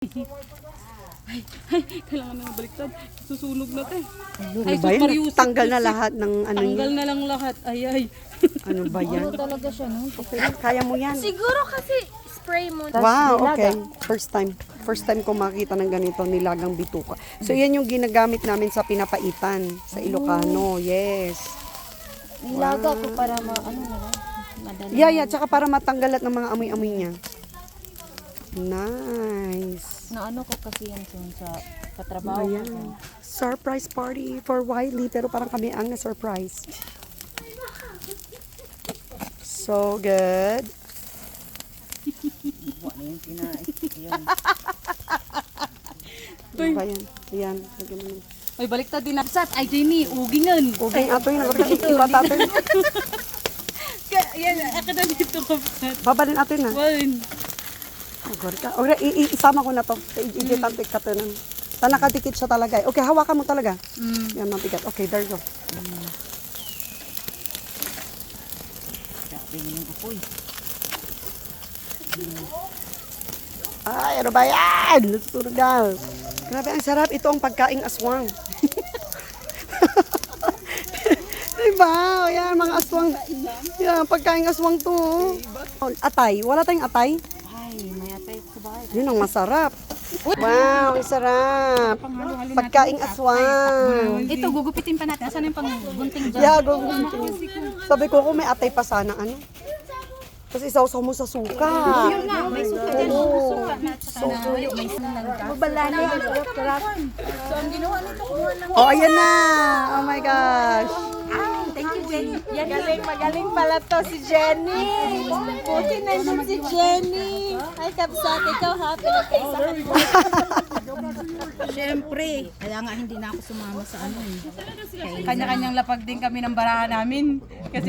Ay, kailangan na baliktad. Susunog na tayo. Ano ba yan? Tanggal na lahat ng ano Tanggal niya. na lang lahat. Ay. Ano ba yan? Talaga siya, no? Okay, kaya mo yan. Siguro kasi spray mo. Wow, okay. First time. First time ko makita ng ganito, nilagang bituka. So, yan yung ginagamit namin sa pinapaitan, sa Ilocano. Yes. Nilaga ko para ano na lang. Madali. Yeah, tsaka para matanggal lahat ng mga amoy-amoy niya. Nice. Naano ko kasi yan sa katrabaho ko. Ayan. Surprise party for Wiley, pero parang kami ang na-surprise. So good. Ano ba yan? Ayan. Lagyan mo na. Ay, baliktad din nagsat. Ay, Jenny, ugingan. Okay, ato yun. Iba tato yun. Yan, ako na dito ko. Babalin ato yun, ha? One. Agor ka. Okay, isama ko na to. Ijitantik ka to nun. Ta nakadikit siya talaga. Okay, hawakan mo talaga. Yan, mabigat. Okay, there you go. Ay, ano ba yan? Nasusunog na. Grabe, ang sarap. Ito ang pagkaing aswang. Diba? Ayan, mga aswang. Yan, pagkaing aswang to. Atay. Wala tayong atay? Ay, may atay sa bahay. Yun ang masarap. Wow, ang sarap. Pagkaing aswang. Ito, gugupitin pa natin. Asan yung panggunting dyan? Yeah, go. Sabi ko kung may atay pa sana, ano? Kasi isaw-saw mo sa suka. May suka dyan. Oo. May sinang Mabalani. So, ang ginawa nito, kumuha ng... Oh, ayan na. Oh my gosh. Thank you, Jenny. Magaling pala to si Jenny. Buti nandun si Jenny. Ay, kapsat, ikaw happy na kayo sa Siyempre. Kaya nga hindi na ako sumama sa ano eh. Kanya-kanyang lapag din kami ng barahan namin. Kasi